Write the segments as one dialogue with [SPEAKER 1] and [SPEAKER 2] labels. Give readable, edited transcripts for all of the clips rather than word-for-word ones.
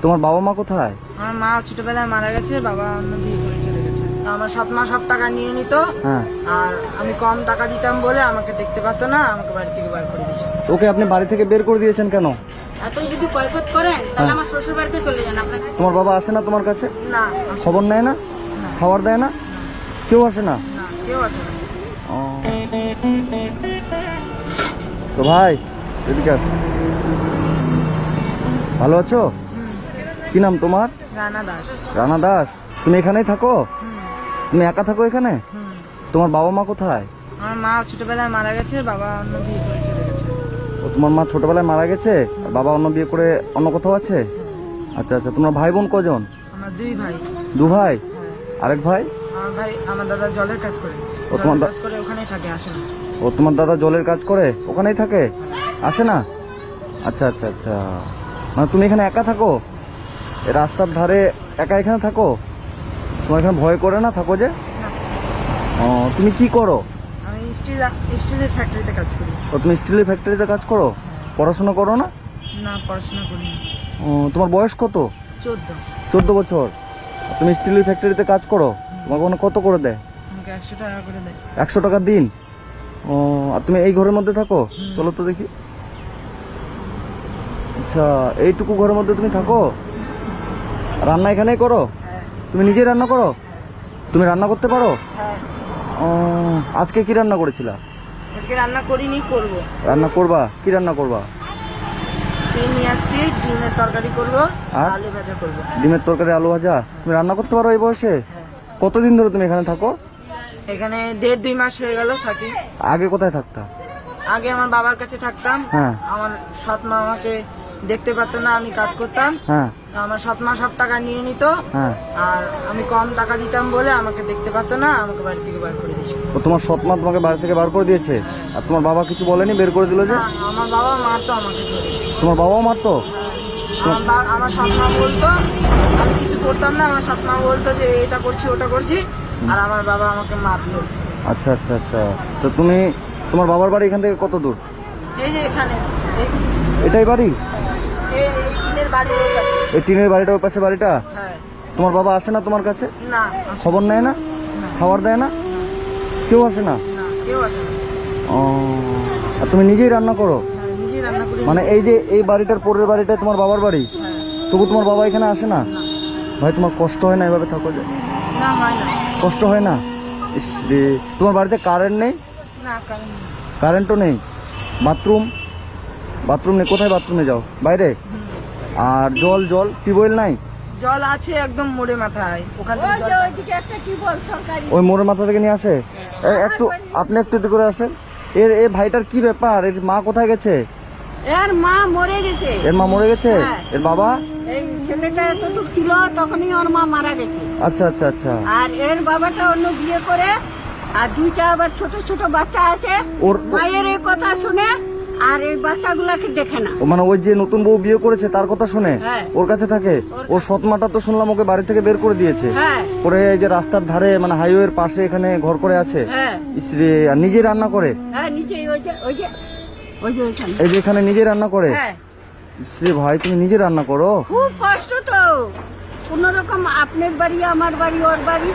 [SPEAKER 1] তোমার বাবা মা কোথায়?
[SPEAKER 2] আমার মা ছোটবেলায় মারা গেছে, বাবা অন্য বিয়ে করে চলে গেছে। আমার সৎ মা সব টাকা নিয়ে নিত।
[SPEAKER 1] হ্যাঁ।
[SPEAKER 2] আর আমি কম টাকা দিতাম বলে আমাকে দেখতে পারতো না, আমাকে বাড়ি থেকে বার করে দিয়েছে।
[SPEAKER 1] ওকে আপনি বাড়ি থেকে বের করে দিয়েছেন কেন?
[SPEAKER 3] এতই যদি কৈফিয়ত করেন তাহলে আমার শ্বশুর বাড়িতে চলে যান আপনাকে।
[SPEAKER 1] তোমার বাবা আসে না তোমার কাছে?
[SPEAKER 2] না,
[SPEAKER 1] খবর নেয় না? খাবার দেয় না? কেউ আসে না?
[SPEAKER 2] না, কেউ আসে না।
[SPEAKER 1] ও। তো ভাই এদিকে আস। ভালো আছো? কি নাম তোমার?
[SPEAKER 2] রানা দাস।
[SPEAKER 1] রানা দাস। তুমি এখানেই থাকো?
[SPEAKER 2] হুম,
[SPEAKER 1] তুমি একা থাকো এখানে?
[SPEAKER 2] হুম।
[SPEAKER 1] তোমার বাবা মা কোথায়?
[SPEAKER 2] আমার মা ছোটবেলায় মারা গেছে, বাবা অন্য বিয়ে করে চলে গেছে।
[SPEAKER 1] ও তোমার মা ছোটবেলায় মারা গেছে আর বাবা অন্য বিয়ে করে অন্য কোথাও আছে? আচ্ছা আচ্ছা। তোমার ভাই বোন কজন?
[SPEAKER 2] আমার দুই ভাই।
[SPEAKER 1] দু ভাই?
[SPEAKER 2] হ্যাঁ।
[SPEAKER 1] আরেক ভাই?
[SPEAKER 2] আমার ভাই, আমার দাদা জলের কাজ করে।
[SPEAKER 1] ও তোমার
[SPEAKER 2] জলের কাজ করে ওখানেই থাকে, আসে না।
[SPEAKER 1] ও তোমার দাদা জলের কাজ করে ওখানেই থাকে, আসে না? আচ্ছা আচ্ছা আচ্ছা। মানে তুমি এখানে একা থাকো, এই রাস্তার ধারে একা এখানে থাকো? তোমার এখানে ভয় করে না থাকো যে?
[SPEAKER 2] না,
[SPEAKER 1] ও তুমি কি করো?
[SPEAKER 2] আমি স্টিলের ফ্যাক্টরিতে কাজ করি।
[SPEAKER 1] ও তুমি স্টিলের ফ্যাক্টরিতে কাজ করো? পড়াশোনা করো না?
[SPEAKER 2] না, পড়াশোনা করি না।
[SPEAKER 1] ও তোমার বয়স কত?
[SPEAKER 2] 14।
[SPEAKER 1] 14 বছর। আর তুমি স্টিলের ফ্যাক্টরিতে কাজ করো, তোমাকে ওখানে কত করে দেয়?
[SPEAKER 2] আমাকে 100 টাকা করে দেয়।
[SPEAKER 1] 100 টাকা দিন? ও আর তুমি এই ঘরের মধ্যে থাকো? চলো তো দেখি। আচ্ছা, এইটুকু ঘরের মধ্যে তুমি থাকো? রান্না এখানেই করো?
[SPEAKER 2] হ্যাঁ,
[SPEAKER 1] তুমি নিজেই রান্না করো? তুমি রান্না করতে পারো?
[SPEAKER 2] হ্যাঁ।
[SPEAKER 1] ও আজকে কি রান্না করেছিলা?
[SPEAKER 2] আজকে রান্না করিনি, করবো।
[SPEAKER 1] রান্না করবা? কি রান্না করবা?
[SPEAKER 2] ডিম নিয়ে আসছি, ডিমের তরকারি করবো,
[SPEAKER 1] আর?
[SPEAKER 2] আলু ভাজা করবো।
[SPEAKER 1] ডিমের তরকারি আলু ভাজা? তুমি রান্না করতে পারো এই বয়সে?
[SPEAKER 2] হ্যাঁ।
[SPEAKER 1] কতদিন ধরে তুমি এখানে থাকো?
[SPEAKER 2] এখানে 1.5-2 মাস হয়ে গেল থাকি।
[SPEAKER 1] আগে কোথায় থাকতা?
[SPEAKER 2] আগে আমার বাবার কাছে থাকতাম।
[SPEAKER 1] হ্যাঁ।
[SPEAKER 2] আমার সৎ মা আমাকে দেখতে পারতো না, আমি কাজ করতাম।
[SPEAKER 1] হ্যাঁ
[SPEAKER 2] আমার সৎ মা সব টাকা নিয়ে নিত।
[SPEAKER 1] হ্যাঁ।
[SPEAKER 2] আর আমি কম টাকা দিতাম বলে আমাকে দেখতে পারতো না, আমাকে বাড়ি থেকে বার করে দিয়েছে।
[SPEAKER 1] ও তোমার সৎ মা তোমাকে বাড়ি থেকে বার করে দিয়েছে? আর তোমার বাবা কিছু বলেনি, বের করে দিল যে?
[SPEAKER 2] না, আমার বাবা মারতো আমাকে ধরে।
[SPEAKER 1] তোমার বাবাও মারতো?
[SPEAKER 2] আমার সৎ মা বলতো, আমি কিছু করতাম না, আমার সৎ মা বলতো যে এটা করছি ওটা করছি, আর আমার বাবা আমাকে মারতো।
[SPEAKER 1] আচ্ছা আচ্ছা আচ্ছা। তো তুমি, তোমার বাবার বাড়ি এখান থেকে কত দূর?
[SPEAKER 2] এই যে এখানে,
[SPEAKER 1] এটাই বাড়ি?
[SPEAKER 2] এই টিনের বাড়ি ওই পাশে।
[SPEAKER 1] এই টিনের বাড়িটা ওই পাশে বাড়িটা?
[SPEAKER 2] হ্যাঁ।
[SPEAKER 1] তোমার বাবা আসে না তোমার কাছে?
[SPEAKER 2] না,
[SPEAKER 1] খবর নেয় না?
[SPEAKER 2] না,
[SPEAKER 1] খাবার দেয় না? কেউ আসে না?
[SPEAKER 2] না, কেউ আসে না।
[SPEAKER 1] ও আর তুমি নিজেই রান্না করো?
[SPEAKER 2] হ্যাঁ, নিজেই রান্না করি।
[SPEAKER 1] মানে এই যে এই বাড়িটার পরের বাড়িটা তোমার বাবার বাড়ি,
[SPEAKER 2] হ্যাঁ।
[SPEAKER 1] তবু তোমার বাবা এখানে আসে না? ভাই তোমার কষ্ট হয় না এভাবে থাকো যে?
[SPEAKER 2] না, হয় না।
[SPEAKER 1] কষ্ট হয় না? ইস রে। তোমার বাড়িতে কারেন্ট নেই?
[SPEAKER 2] না, কারণ
[SPEAKER 1] কারেন্টও নেই? বাথরুম? বাথরুম নেই? কোথায় বাথরুমে যাও? বাইরে? আর জল জল টিউবওয়েল নাই?
[SPEAKER 2] জল আছে একদম মোড়ে মাথায়, ওখান থেকে জল টানে।
[SPEAKER 3] ওইদিকে একটা টিউবওয়েল সরকারি।
[SPEAKER 1] ওই মোড়ের মাথা থেকে নিয়ে আসে? একটু আপনি একটু এদিকে করে আসেন। এ ভাইটার কি ব্যাপার? এর মা কোথায় গেছে?
[SPEAKER 3] এর মা মরে গেছে।
[SPEAKER 1] এর মা মরে গেছে?
[SPEAKER 3] হ্যাঁ।
[SPEAKER 1] এর বাবা?
[SPEAKER 3] এই ছেলেটা এতটুকু ছিল তখনই ওর মা মারা গেছে।
[SPEAKER 1] আচ্ছা আচ্ছা আচ্ছা।
[SPEAKER 3] আর এর বাবাটা অন্য বিয়ে করে, আর দুইটা আবার ছোট ছোট বাচ্চা আছে।
[SPEAKER 1] ওর-
[SPEAKER 3] মায়ের এই কথা শুনে আর এই বাচ্চাগুলাকে দেখে না।
[SPEAKER 1] ও মানে ওই যে নতুন বউ বিয়ে করেছে তার কথা শুনে
[SPEAKER 3] হ্যাঁ।
[SPEAKER 1] ওর কাছে থাকে? ওর সৎমাটা তো শুনলাম ওকে বাড়ি থেকে বের করে দিয়েছে।
[SPEAKER 3] হ্যাঁ,
[SPEAKER 1] পরে এই যে রাস্তার ধারে মানে হাইওয়ের পাশে এখানে ঘর করে আছে।
[SPEAKER 3] হ্যাঁ,
[SPEAKER 1] ইসরে, আর নিজে রান্না করে?
[SPEAKER 3] হ্যাঁ, নিচে ওই যে ওইখানে।
[SPEAKER 1] এই যে এখানে নিজে রান্না করে?
[SPEAKER 3] হ্যাঁ,
[SPEAKER 1] ইসরে ভাই, তুমি নিজে রান্না করো?
[SPEAKER 3] খুব কষ্ট তো। কোন রকম আপনার বাড়ি আমার বাড়ি ওর বাড়ি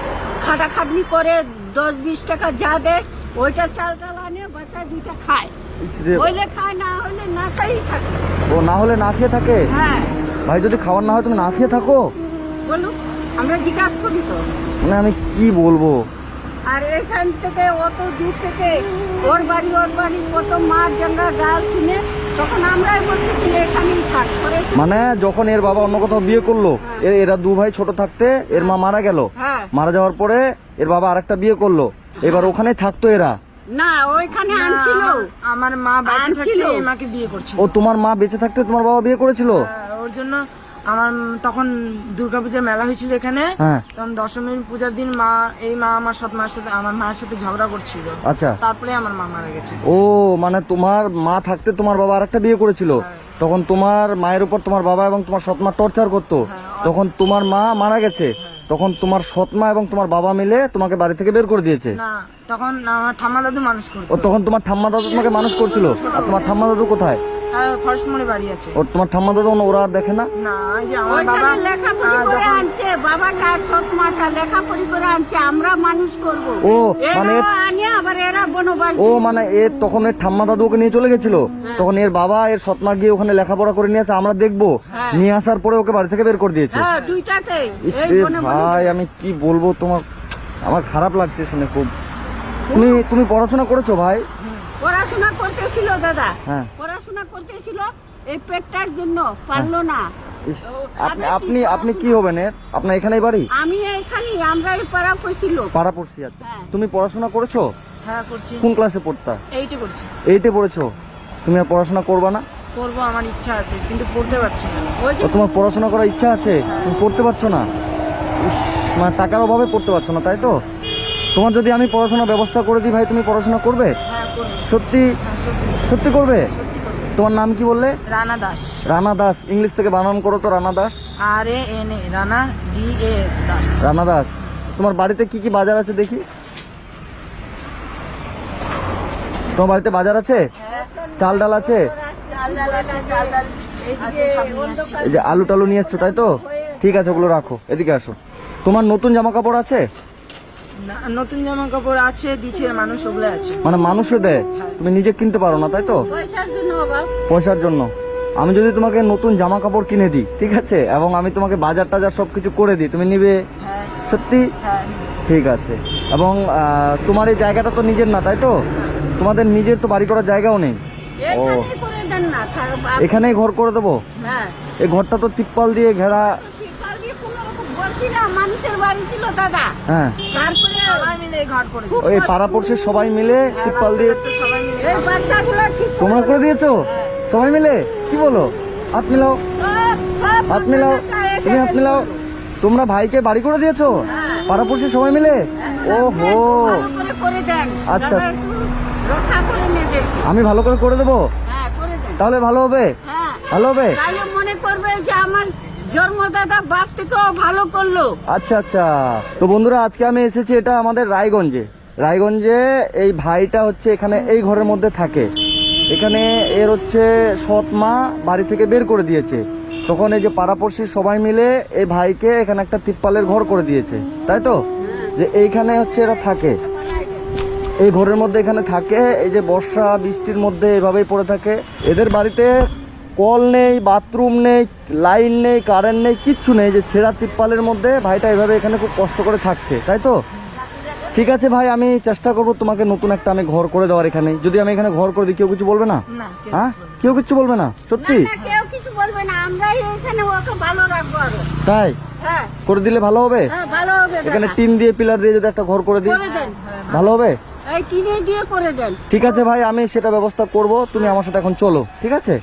[SPEAKER 3] খাটাখাটনি করে 10-20 টাকা যা দেয় ওইটা চাল চাল আনে, বাচ্চা দুইটা খায়।
[SPEAKER 1] ইসরে,
[SPEAKER 3] হইলে খায়, না হইলে না খাই থাকে।
[SPEAKER 1] ও না হলে না খেয়ে থাকে?
[SPEAKER 3] হ্যাঁ,
[SPEAKER 1] ভাই যদি খাবার না হয় তুমি না খেয়ে থাকো?
[SPEAKER 3] বলুন, আমরা জিজ্ঞাসা করি তো।
[SPEAKER 1] মানে আমি কি বলবো।
[SPEAKER 3] আর এখান থেকে অত দূর থেকে ওর বাড়ি কত মার জাঙ্গা গাল শুনে তখন আমরাই বলছি যে এখানেই থাক করে।
[SPEAKER 1] মানে যখন এর বাবা অন্য কোথাও বিয়ে করলো, এরা দু ভাই ছোট থাকতে এর মা মারা গেল।
[SPEAKER 3] হ্যাঁ,
[SPEAKER 1] মারা যাওয়ার পরে এর বাবা আরেকটা বিয়ে করলো, এবার ওখানে থাকতো এরা?
[SPEAKER 3] না ওইখানে আনছিল।
[SPEAKER 2] আমার মা বাড়ি
[SPEAKER 3] আনছিল।
[SPEAKER 2] থাকতে আমাকে বিয়ে করছিল।
[SPEAKER 1] ও তোমার মা বেঁচে থাকতে তোমার বাবা বিয়ে করেছিল?
[SPEAKER 2] ওর জন্য আমার তখন দুর্গাপূজা মেলা হয়েছিল এখানে।
[SPEAKER 1] হ্যাঁ।
[SPEAKER 2] তখন দশমীর পূজার দিন মা আমার সৎ মার সাথে আমার মায়ের সাথে ঝগড়া করছিল।
[SPEAKER 1] আচ্ছা।
[SPEAKER 2] তারপরে আমার মা মারা গেছে।
[SPEAKER 1] ও মানে তোমার মা থাকতে তোমার বাবা আরেকটা বিয়ে করেছিল, তখন তোমার মায়ের উপর তোমার বাবা এবং তোমার সৎমা টর্চার করতো, তখন তোমার মা মারা গেছে, তখন তোমার সৎমা এবং তোমার বাবা মিলে তোমাকে বাড়ি থেকে বের করে দিয়েছে?
[SPEAKER 2] না, তখন আমার ঠাম্মা দাদু মানুষ করতো।
[SPEAKER 1] ও তখন তোমার ঠাম্মা দাদু তোমাকে মানুষ করছিল? আর তোমার ঠাম্মা দাদু কোথায়?
[SPEAKER 2] ফরসমনে বাড়ি আছে।
[SPEAKER 1] ওর তোমার ঠাম্মা দাদা ওরা আর দেখে না?
[SPEAKER 2] না, এই যে আমার বাবা
[SPEAKER 3] ওইখানে লেখাপড়ি করে
[SPEAKER 2] যখন
[SPEAKER 3] আনছে, বাবাটা আর সৎ মাটা লেখাপড়ি করে আনছে, আমরা মানুষ করবো।
[SPEAKER 1] ও, মানে
[SPEAKER 3] এরা আনে আবার এরা বনবাস।
[SPEAKER 1] ও মানে এর তখন এর ঠাম্মা দাদু ওকে নিয়ে চলে গেছিল, তখন এর বাবা এর সৎমা গিয়ে ওখানে লেখাপড়া করে নিয়ে আসে, আমরা দেখবো,
[SPEAKER 3] হ্যাঁ।
[SPEAKER 1] নিয়ে আসার পরে ওকে বাড়ি থেকে বের করে দিয়েছে।
[SPEAKER 3] হ্যাঁ, দুইটাতে
[SPEAKER 1] ইস রে ভাই, আমি কি বলবো তোমার, আমার খারাপ লাগছে শুনে খুব। তুমি পড়াশোনা করেছো ভাই?
[SPEAKER 3] পড়াশোনা করতেছিল দাদা,
[SPEAKER 1] হ্যাঁ।
[SPEAKER 3] পড়াশোনা করতেছিল, এই পেটটার জন্য পারলো না।
[SPEAKER 1] ইস, আপনি কি হবেন এর? আপনার এখানেই বাড়ি?
[SPEAKER 3] আমি এইখানে, আমরা এই পাড়া পড়ছিল।
[SPEAKER 1] পাড়া পড়ছি। আচ্ছা,
[SPEAKER 3] হ্যাঁ।
[SPEAKER 1] তুমি পড়াশোনা করেছো?
[SPEAKER 2] হ্যাঁ করছি,
[SPEAKER 1] কোন ক্লাসে পড়তা?
[SPEAKER 2] 8-এ পড়ছি।
[SPEAKER 1] 8-এ পড়েছো? তুমি আর পড়াশোনা করবা না?
[SPEAKER 2] করবো, আমার ইচ্ছা আছে কিন্তু পড়তে পারছি না।
[SPEAKER 3] ওই যে
[SPEAKER 1] ও, তোমার পড়াশোনা করার ইচ্ছা আছে, তুমি পড়তে পারছো না? ইস, মানে টাকার অভাবে পড়তে পারছো না, তাই তো? তোমার যদি আমি পড়াশোনার ব্যবস্থা করে দিই ভাই, তুমি পড়াশোনা করবে?
[SPEAKER 2] হ্যাঁ করবো,
[SPEAKER 1] সত্যি?
[SPEAKER 2] হ্যাঁ সত্যি
[SPEAKER 1] সত্যি করবে?
[SPEAKER 2] সত্যি করবো।
[SPEAKER 1] তোমার নাম কি বললে?
[SPEAKER 2] রানা দাস,
[SPEAKER 1] রানা দাস। ইংলিশ থেকে বানান করো তো, রানা দাস।
[SPEAKER 2] RANA, Rana DAS Das.
[SPEAKER 1] রানা দাস। তোমার বাড়িতে কি কি বাজার আছে দেখি? তোমার বাড়িতে বাজার আছে? চাল ডাল আছে?
[SPEAKER 2] চাল ডাল আছে, চাল ডাল আছে, সব নিয়ে আসছি।
[SPEAKER 1] এই যে আলু টালু নিয়ে এসছো, তাই তো? ঠিক আছে, ওগুলো রাখো, এদিকে আসো। তোমার নতুন জামা কাপড় আছে?
[SPEAKER 2] না, নতুন জামা কাপড় আছে, দিচ্ছে মানুষ, ওগুলো আছে।
[SPEAKER 1] মানে মানুষে দেয়, তুমি নিজে কিনতে পারো না, তাই তো?
[SPEAKER 3] পয়সার জন্য বাবা।
[SPEAKER 1] পয়সার জন্য। আমি যদি তোমাকে নতুন জামা কাপড় কিনে দিই, ঠিক আছে, এবং আমি তোমাকে বাজার টাজার সবকিছু করে দিই, তুমি নিবে?
[SPEAKER 2] হ্যাঁ
[SPEAKER 1] সত্যি?
[SPEAKER 2] হ্যাঁ।
[SPEAKER 1] ঠিক আছে। এবং তোমার এই জায়গাটা তো নিজের না, তাই তো? তোমাদের নিজের তো বাড়ি করার জায়গাও নেই।
[SPEAKER 3] এখানেই করে দেন না,
[SPEAKER 1] এখানেই ঘর করে দেবো?
[SPEAKER 3] হ্যাঁ।
[SPEAKER 1] এই ঘরটা তো তিপ্পাল দিয়ে ঘেরা।
[SPEAKER 3] তিরপল দিয়ে কোনোরকম বলছি না, মানুষের বাড়ি ছিল দাদা,
[SPEAKER 1] হ্যাঁ,
[SPEAKER 3] তারপরে
[SPEAKER 2] সবাই মিলে এই ঘর করে দিচ্ছি।
[SPEAKER 1] ওই পাড়া পড়শির সবাই মিলে তিপ্পাল দিয়ে
[SPEAKER 2] সবাই মিলে
[SPEAKER 3] এই বাচ্চাগুলো ঠিক করে
[SPEAKER 1] তোমরা করে দিয়েছো সবাই মিলে? কি বলো? হাত মিলাও,
[SPEAKER 3] সব
[SPEAKER 1] হাত মিলাও, তুমি হাত মিলাও। তোমরা ভাইকে বাড়ি করে দিয়েছো পাড়া পড়শি সবাই মিলে? ওহো,
[SPEAKER 3] ভালো করে করে দেন।
[SPEAKER 1] আচ্ছা।
[SPEAKER 3] দাদা একটু রক্ষা করে নেবে।
[SPEAKER 1] আমি ভালো করে দেবো,
[SPEAKER 3] হ্যাঁ, করে দেন।
[SPEAKER 1] তাহলে ভালো হবে?
[SPEAKER 3] হ্যাঁ,
[SPEAKER 1] ভালো হবে?
[SPEAKER 3] তাহলে মনে করবে যে আমার জন্মদাতা বাপ থেকেও ভালো করলো।
[SPEAKER 1] আচ্ছা আচ্ছা। তো বন্ধুরা, আজকে আমি এসেছি, এটা আমাদের রায়গঞ্জে। এই ভাইটা হচ্ছে এখানে এই ঘরের মধ্যে থাকে। এখানে এর হচ্ছে সৎ মা বাড়ি থেকে বের করে দিয়েছে, তখন এই যে পাড়াপড়শির সবাই মিলে এই ভাইকে এখানে একটা তিপ্পালের ঘর করে দিয়েছে, তাই তো? যে এইখানে হচ্ছে এরা থাকে, এই ঘরের মধ্যে এখানে থাকে। এই যে বর্ষা বৃষ্টির মধ্যে এভাবেই পড়ে থাকে। এদের বাড়িতে কল নেই, বাথরুম নেই, লাইন নেই, কারেন্ট নেই, কিচ্ছু নেই। যে ছেঁড়া তিপ্পালের মধ্যে ভাইটা এভাবে এখানে খুব কষ্ট করে থাকছে, তাই তো? ঠিক আছে ভাই, আমি চেষ্টা করবো তোমাকে নতুন একটা আমি ঘর করে দেওয়ার এখানে। যদি আমি এখানে ঘর করে দিই, কেউ কিছু বলবে না?
[SPEAKER 2] না, কেউ
[SPEAKER 1] হ্যাঁ, কেউ কিছু বলবে না? সত্যি?
[SPEAKER 3] না, কেউ কিছু বলবে না, আমরাই এখানে ওকে ভালো রাখবো আরো।
[SPEAKER 1] তাই?
[SPEAKER 3] হ্যাঁ,
[SPEAKER 1] করে দিলে ভালো হবে?
[SPEAKER 3] হ্যাঁ, ভালো হবে দাদা।
[SPEAKER 1] এখানে টিন দিয়ে পিলার দিয়ে যদি একটা ঘর করে দিই,
[SPEAKER 3] করে দেন,
[SPEAKER 1] ভালো হবে?
[SPEAKER 3] এই কিনে দিয়ে করে দেন।
[SPEAKER 1] ঠিক আছে ভাই, আমি সেটা ব্যবস্থা করব। তুমি আমার সাথে এখন চলো, ঠিক আছে?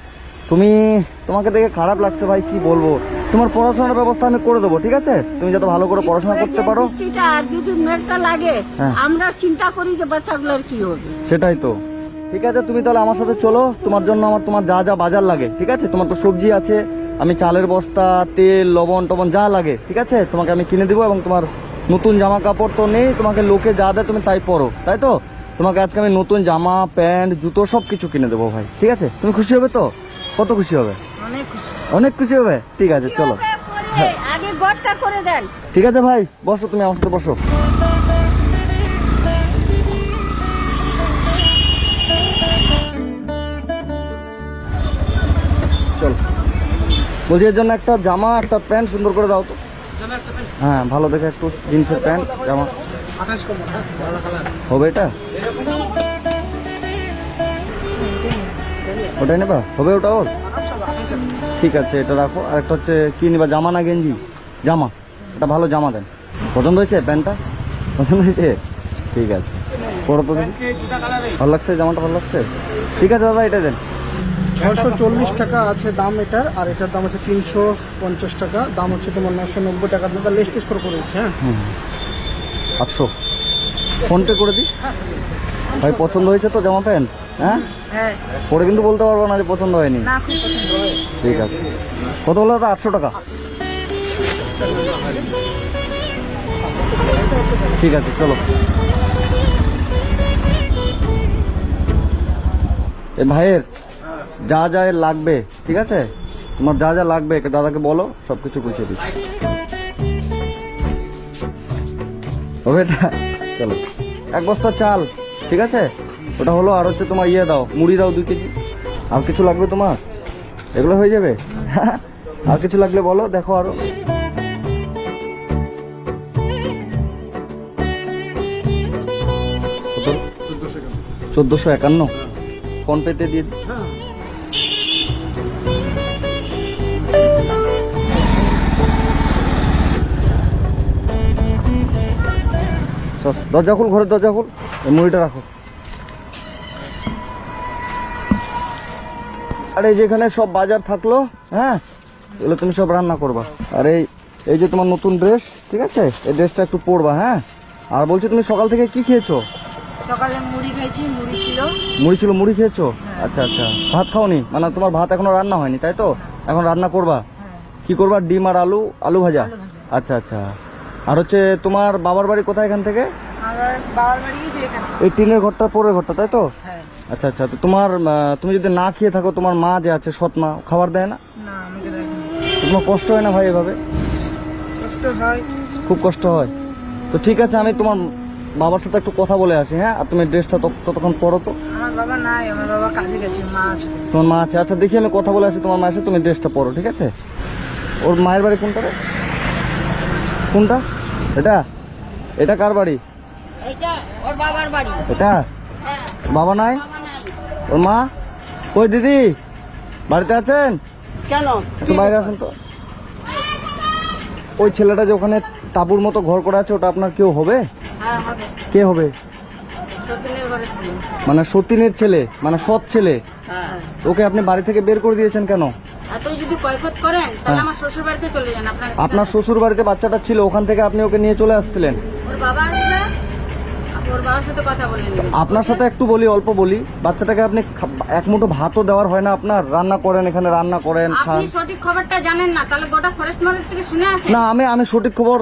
[SPEAKER 1] তোমাকে দেখে খারাপ লাগছে ভাই, কি বলবো। তোমার পড়াশোনার ব্যবস্থা আমি করে দেবো, ঠিক আছে? তুমি যাতে ভালো করে পড়াশোনা করতে পারো।
[SPEAKER 3] বৃষ্টিটা আর যদি মেঘটা লাগে,
[SPEAKER 1] হ্যাঁ।
[SPEAKER 3] আমরা চিন্তা করি যে বাচ্চাগুলোর কি হবে।
[SPEAKER 1] সেটাই তো। ঠিক আছে, তুমি তাহলে আমার সাথে চলো। তোমার জন্য তোমার যা যা বাজার লাগে, ঠিক আছে? তোমার তো সবজি আছে, আমি চালের বস্তা, তেল, লবণ টবণ যা লাগে, ঠিক আছে, তোমাকে আমি কিনে দিব। এবং তোমার নতুন জামা কাপড় তো নেই, তোমাকে লোকে যা দেয় তুমি তাই পরো, তাই তো? তোমাকে আজকে আমি নতুন জামা, প্যান্ট, জুতো সবকিছু কিনে দেবো ভাই, ঠিক আছে? তুমি খুশি হবে তো? কত খুশি হবে?
[SPEAKER 2] অনেক খুশি।
[SPEAKER 1] অনেক খুশি হবে? ঠিক আছে, চলো।
[SPEAKER 3] হ্যাঁ, আগে ঘরটা করে দেন।
[SPEAKER 1] ঠিক আছে ভাই, বসো, তুমি আমার সাথে বসো। চল, বলছি এর জন্য একটা জামা, একটা প্যান্ট সুন্দর করে দাও তো। হ্যাঁ, ভালো দেখে একটু জিন্সের প্যান্ট, জামা হবে। এটা ওটাই নেবা? হবে ওটা ওর? ঠিক আছে, এটা রাখো। আর একটা হচ্ছে কি নিবা, জামা না গেঞ্জি? জামা, এটা ভালো জামা দেন। পছন্দ হয়েছে প্যান্টটা? পছন্দ হয়েছে? ঠিক আছে, পরো তো দেখি। ভালো লাগছে জামাটা? ভালো লাগছে? ঠিক আছে দাদা, এটা দেন।
[SPEAKER 4] 640 টাকা আছে দাম এটার, আর এটার দাম আছে 350 টাকা। দাম হচ্ছে তোমার 990 টাকা। দাদা লেস্টেজ করে করেছে। হ্যাঁ,
[SPEAKER 1] 800 ফোনপে করে দিই ভাই। পছন্দ হয়েছে তো জামা প্যান্ট? হ্যাঁ,
[SPEAKER 2] হ্যাঁ,
[SPEAKER 1] পরে কিন্তু বলতে পারবো না যে পছন্দ হয়নি।
[SPEAKER 2] না খুব পছন্দ।
[SPEAKER 1] ঠিক আছে, কত হলো দাদা? 800 টাকা। ঠিক আছে, চলো। যা যা এর লাগবে, ঠিক আছে? তোমার যা যা লাগবে দাদাকে বলো, সবকিছু গুছিয়ে দিচ্ছি। হবে এটা? চলো, 1 বস্তা চাল, ঠিক আছে? ওটা হলো। আর হচ্ছে তোমার ইয়ে দাও, মুড়ি দাও 2 কেজি। আর কিছু লাগবে তোমার? এগুলো হয়ে যাবে? আর কিছু লাগলে বলো, দেখো আরো। 1451 ফোন পেতে দিয়ে দিই। সব দরজা খুল, ঘরের দরজা খুল, এই মুড়িটা রাখো। আর এই যেখানে সব বাজার থাকলো, হ্যাঁ, এগুলো তুমি সব রান্না করবা। আর এই যে তোমার নতুন ড্রেস, ঠিক আছে? এই ড্রেসটা একটু পরবা, হ্যাঁ? আর বলছি তুমি সকাল থেকে কি খেয়েছো?
[SPEAKER 2] সকালে মুড়ি খাইছি, মুড়ি ছিল।
[SPEAKER 1] মুড়ি ছিল, মুড়ি খেয়েছো? আচ্ছা আচ্ছা। ভাত খাওনি? মানে তোমার ভাত এখনো রান্না হয়নি, তাই তো? এখন রান্না করবা? কি করবা? ডিম আর আলু ভাজা। আচ্ছা আচ্ছা। আর হচ্ছে তোমার বাবার বাড়ি কোথায় এখান থেকে?
[SPEAKER 2] আমার বাবার বাড়ি যে এখানে।
[SPEAKER 1] এই টিনের ঘরটা, পরের ঘরটা, তাই তো?
[SPEAKER 2] হ্যাঁ।
[SPEAKER 1] আচ্ছা আচ্ছা। তো তুমি যদি না খেয়ে থাকো, তোমার মা যে আছে, সৎ মা, খাবার দেয় না?
[SPEAKER 2] না, আমাকে দেখেন।
[SPEAKER 1] তোমার কষ্ট হয় না ভাই এভাবে?
[SPEAKER 2] কষ্ট হয়।
[SPEAKER 1] খুব কষ্ট হয়। তো ঠিক আছে, আমি তোমার বাবার সাথে একটু কথা বলে আসি, হ্যাঁ? আর তুমি ড্রেসটা ততক্ষণ পরো তো।
[SPEAKER 2] আমার বাবা নাই, আমার বাবা কাজে গেছে, মা আছে।
[SPEAKER 1] তোমার মা আছে? আচ্ছা, দেখি আমি কথা বলে আসি তোমার মায়ের সাথে, তুমি ড্রেসটা পরো, ঠিক আছে? ওর মায়ের বাড়ি কোনটা রে? কোনটা? এটা কার বাড়ি?
[SPEAKER 3] এইটা ওর বাবার বাড়ি।
[SPEAKER 1] এটা
[SPEAKER 3] হ্যাঁ,
[SPEAKER 1] বাবা নাই?
[SPEAKER 3] বাবা নাই।
[SPEAKER 1] ওর মা কই? দিদি বাড়িতে আছেন?
[SPEAKER 3] কেন?
[SPEAKER 1] একটু বাইরে আসেন তো। ওই ছেলেটা যে ওখানে তাঁবুর মতো ঘর করা আছে, ওটা আপনার কেউ হবে?
[SPEAKER 3] হ্যাঁ, হবে।
[SPEAKER 1] কে হবে?
[SPEAKER 3] সতীনের ঘরে ছিল।
[SPEAKER 1] মানে সতীনের ছেলে, মানে সৎ ছেলে।
[SPEAKER 3] হ্যাঁ।
[SPEAKER 1] ওকে আপনি বাড়ি থেকে বের করে দিয়েছেন কেন?
[SPEAKER 3] এত যদি কৈফত করেন তাহলে আমার শ্বশুর বাড়িতে চলে যান।
[SPEAKER 1] আপনার শ্বশুর বাড়িতে বাচ্চাটা ছিল, ওখান থেকে আপনি ওকে নিয়ে চলে আসছিলেন।
[SPEAKER 3] ওর বাবা আসবে, আপনি ওর বাবার সাথে কথা বলে নেবেন।
[SPEAKER 1] আপনার সাথে একটু বলি, অল্প বলি। বাচ্চাটাকে আপনি এক মুঠো ভাতও দেওয়ার হয় না আপনার? রান্না করেন, এখানে রান্না করেন, খান।
[SPEAKER 3] আপনি সঠিক খবরটা জানেন না, তাহলে গোটা ফরেস্ট মার্কেট থেকে শুনে আসেন।
[SPEAKER 1] না, আমি সঠিক খবর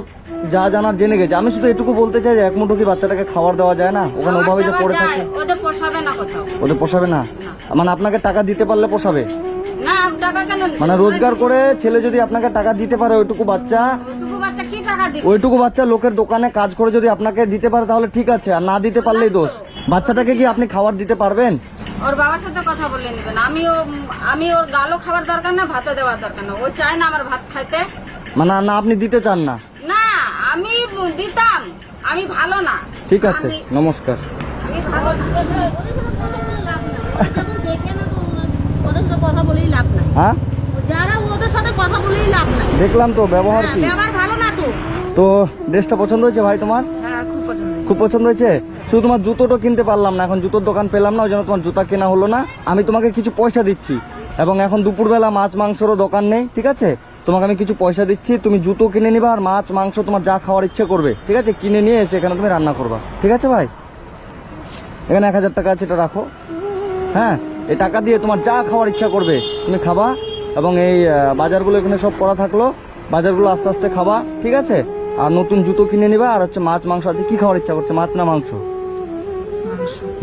[SPEAKER 1] যা জানার জেনে গেছি। আমি শুধু এটুকু বলতে চাই যে এক মুঠো কি বাচ্চাটাকে খাবার দেওয়া যায় না? ওখানে
[SPEAKER 3] খাবার
[SPEAKER 1] ওভাবে যে
[SPEAKER 3] দেওয়া
[SPEAKER 1] পড়ে
[SPEAKER 3] যায়,
[SPEAKER 1] থাকে।
[SPEAKER 3] ওদের পোষাবে না কোথাও।
[SPEAKER 1] ওদের পোষাবে না? মানে আপনাকে টাকা দিতে পারলে পোষাবে?
[SPEAKER 3] না, টাকা কেন?
[SPEAKER 1] মানে রোজগার করে ছেলে যদি আপনাকে টাকা দিতে পারে, ওইটুকু বাচ্চা
[SPEAKER 3] কি টাকা দিবে?
[SPEAKER 1] ওইটুকু বাচ্চা লোকের দোকানে কাজ করে যদি আপনাকে দিতে পারে, তাহলে ঠিক আছে। আর না দিতে পারলেই দোষ। বাচ্চাটাকে কি আপনি খাবার দিতে পারবেন?
[SPEAKER 3] ওর বাবার সাথে কথা বলে নেবেন। আমি ওর গালও খাবার দরকার না, ভাতও দেওয়ার দরকার না। ও চায় না আমার ভাত খাইতে।
[SPEAKER 1] মানে না, আপনি দিতে চান না?
[SPEAKER 3] না, আমি দিতাম। আমি ভালো না।
[SPEAKER 1] ঠিক আছে, নমস্কার।
[SPEAKER 3] আমি ভালো না। ওদের সাথে কথা বলেই লাভ নাই।
[SPEAKER 1] হ্যাঁ,
[SPEAKER 3] যারা ওদের সাথে কথা বলেই লাভ নাই।
[SPEAKER 1] দেখলাম তো ব্যবহার কি।
[SPEAKER 3] ব্যবহার ভালো না তো।
[SPEAKER 1] তো ড্রেসটা পছন্দ হয়েছে ভাই তোমার?
[SPEAKER 2] হ্যাঁ, খুব পছন্দ।
[SPEAKER 1] খুব পছন্দ হয়েছে। শুধু তোমার জুতোটা কিনতে পারলাম না, এখন জুতোর দোকান পেলাম না, ওই জন্য তোমার জুতা কেনা হলো না। আমি তোমাকে কিছু পয়সা দিচ্ছি, এবং এখন দুপুরবেলা মাছ মাংসেরও দোকান নেই, ঠিক আছে? তোমাকে আমি কিছু পয়সা দিচ্ছি, তুমি জুতো কিনে নিবা, আর মাছ মাংস তোমার যা খাওয়ার ইচ্ছে করবে, ঠিক আছে, কিনে নিয়ে এসে এখানে তুমি রান্না করবা, ঠিক আছে ভাই? এখানে 1000 টাকা আছে, এটা রাখো। হ্যাঁ, এই টাকা দিয়ে তোমার যা খাওয়ার ইচ্ছা করবে তুমি খাবা, এবং এই বাজারগুলো এখানে সব করা থাকলো, বাজারগুলো আস্তে আস্তে খাবা, ঠিক আছে? আর নতুন জুতো কিনে নিবা, আর হচ্ছে মাছ মাংস আছে। কি খাওয়ার ইচ্ছা করছে, মাছ না মাংস?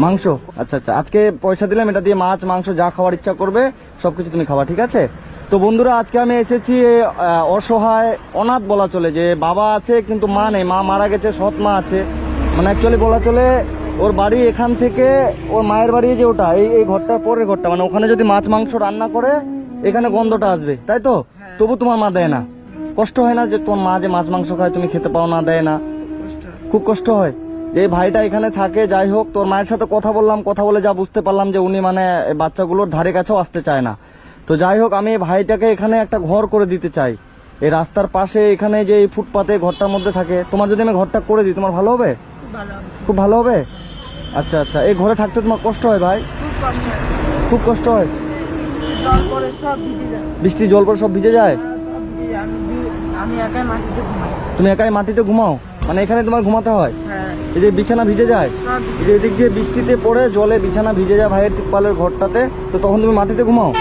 [SPEAKER 1] মাংস। আচ্ছা আচ্ছা, আজকে পয়সা দিলাম, এটা দিয়ে মাছ মাংস যা খাওয়ার ইচ্ছা করবে সবকিছু তুমি খাবা, ঠিক আছে? তো বন্ধুরা, আজকে আমি এসেছি অসহায় অনাথ বলা চলে, যে বাবা আছে কিন্তু মা নেই, মা মারা গেছে, সৎ মা আছে। মানে অ্যাকচুয়ালি বলা চলে ওর বাড়ি এখান থেকে ওর মায়ের বাড়ি যে ওটা, এই ঘরটা পরের ঘরটা, মানে ওখানে যদি মাছ মাংস রান্না করে এখানে গন্ধটা আসবে, তাই তো? তবু তোমার মা দেয় না? কষ্ট হয় না যে তোমার মা যে মাছ মাংস খায়, তুমি খেতে পাও না, দেয় না? খুব কষ্ট হয়। যে ভাইটা এখানে থাকে, যাই হোক, তোর মায়ের সাথে কথা বললাম, কথা বলে যা বুঝতে পারলাম যে উনি মানে বাচ্চাগুলোর ধারে কাছেও আসতে চায় না। তো যাই হোক, আমি ভাইটাকে এখানে একটা ঘর করে দিতে চাই, এই রাস্তার পাশে, এখানে যে এই ফুটপাতে ঘরটার মধ্যে থাকে। তোমার যদি আমি ঘরটা করে দিই, তোমার ভালো হবে? খুব ভালো হবে। আচ্ছা আচ্ছা, এই ঘরে থাকতে তোমার কষ্ট হয় ভাই?
[SPEAKER 2] খুব কষ্ট হয়।
[SPEAKER 1] খুব কষ্ট হয়?
[SPEAKER 2] জল পরে সব ভিজে যায়।
[SPEAKER 1] বৃষ্টি জল পরে সব ভিজে যায়?
[SPEAKER 2] সব ভিজে যায়। আমি একাই মাটিতে ঘুমাই।
[SPEAKER 1] তুমি একাই মাটিতে ঘুমাও? মানে এখানে তোমার ঘুমাতে হয়?
[SPEAKER 2] হ্যাঁ,
[SPEAKER 1] এই যে বিছানা ভিজে যায়,
[SPEAKER 2] সব
[SPEAKER 1] এই যে এদিক দিয়ে বৃষ্টিতে পড়ে জলে বিছানা ভিজে যায় ভাইয়ের তিরপালের ঘরটাতে, তো তখন তুমি মাটিতে ঘুমাও?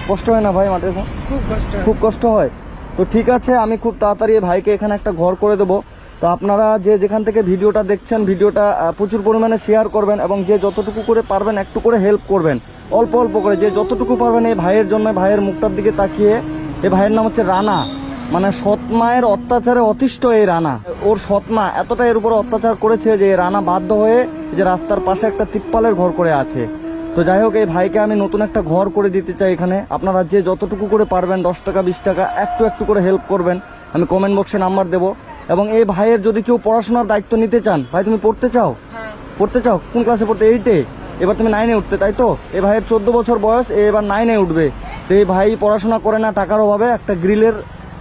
[SPEAKER 1] কষ্ট হয় না ভাই মাটিতে?
[SPEAKER 2] খুব কষ্ট হয়।
[SPEAKER 1] খুব কষ্ট হয়। তো ঠিক আছে, আমি খুব তাড়াতাড়ি ভাইকে এখানে একটা ঘর করে দেবো। তো আপনারা যে যেখান থেকে ভিডিওটা দেখছেন, ভিডিওটা প্রচুর পরিমাণে শেয়ার করবেন এবং যে যতটুকু করে পারবেন একটু করে হেল্প করবেন, অল্প অল্প করে যে যতটুকু পারবেন। এই ভাইয়ের জন্য, ভাইয়ের মুখটার দিকে তাকিয়ে, এই ভাইয়ের নাম হচ্ছে রানা, মানে সৎ মায়ের অত্যাচারে অতিষ্ঠ এই রানা। ওর সৎ মা এতটা এর উপরে অত্যাচার করেছে যে রানা বাধ্য হয়ে যে রাস্তার পাশে একটা তিপ্পালের ঘর করে আছে। তো যাই হোক, এই ভাইকে আমি নতুন একটা ঘর করে দিতে চাই এখানে। আপনারা যে যতটুকু করে পারবেন, 10 টাকা 20 টাকা একটু একটু করে হেল্প করবেন। আমি কমেন্ট বক্সে নাম্বার দেবো। এবং এই ভাইয়ের যদি কেউ পড়াশোনার দায়িত্ব নিতে চান, ভাই তুমি পড়তে চাও?
[SPEAKER 2] হ্যাঁ।
[SPEAKER 1] পড়তে চাও? কোন ক্লাসে পড়তে? 8-এ? এবার তুমি 9-এ উঠতে, তাই তো? এই ভাইয়ের 14 বছর বয়স, এবার 9-এ উঠবে। তো এই ভাই পড়াশোনা করে না টাকার অভাবে, একটা গ্রিলের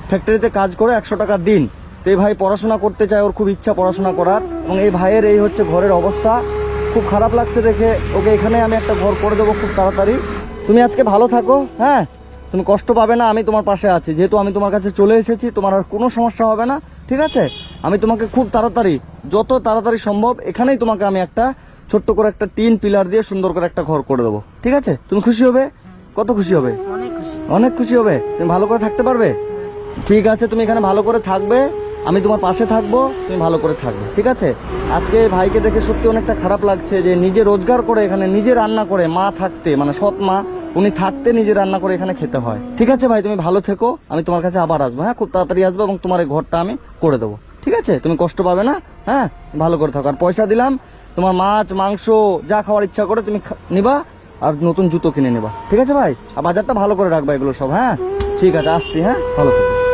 [SPEAKER 1] ফ্যাক্টরিতে কাজ করে 100 টাকা দিন। তো এই ভাই পড়াশোনা করতে চায়, ওর খুব ইচ্ছা পড়াশোনা করার। এবং এই ভাইয়ের এই হচ্ছে ঘরের অবস্থা, খুব খারাপ লাগছে দেখে। ওকে এখানে আমি একটা ঘর করে দেবো খুব তাড়াতাড়ি। তুমি আজকে ভালো থাকো, হ্যাঁ? তুমি কষ্ট পাবে না, আমি তোমার পাশে আছি। যেহেতু আমি তোমার কাছে চলে এসেছি, তোমার আর কোনো সমস্যা হবে না, ঠিক আছে? আমি তোমাকে খুব তাড়াতাড়ি, যত তাড়াতাড়ি সম্ভব, এখানেই তোমাকে আমি একটা ছোট্ট করে একটা টিন পিলার দিয়ে সুন্দর করে একটা ঘর করে দেবো, ঠিক আছে? তুমি খুশি হবে? কত খুশি হবে?
[SPEAKER 2] অনেক খুশি।
[SPEAKER 1] অনেক খুশি হবে। তুমি ভালো করে থাকতে পারবে? ঠিক আছে, তুমি এখানে ভালো করে থাকবে, আমি তোমার পাশে থাকবো, তুমি ভালো করে থাকবে, ঠিক আছে? আজকে এই ভাইকে দেখে সত্যি অনেকটা খারাপ লাগছে যে নিজে রোজগার করে এখানে নিজে রান্না করে, মা থাকতে, মানে সৎ মা উনি থাকতে নিজে রান্না করে এখানে খেতে হয়। ঠিক আছে ভাই, তুমি ভালো থেকো, আমি তোমার কাছে আবার আসবো, হ্যাঁ? খুব তাড়াতাড়ি আসবো এবং তোমার এই ঘরটা আমি করে দেবো, ঠিক আছে? তুমি কষ্ট পাবে না, হ্যাঁ? ভালো করে থাকো। আর পয়সা দিলাম, তোমার মাছ মাংস যা খাওয়ার ইচ্ছা করে তুমি নিবা, আর নতুন জুতো কিনে নিবা, ঠিক আছে ভাই? আর বাজারটা ভালো করে রাখবা এগুলো সব, হ্যাঁ? ঠিক আছে, আসছি, হ্যাঁ? ভালো থেকো।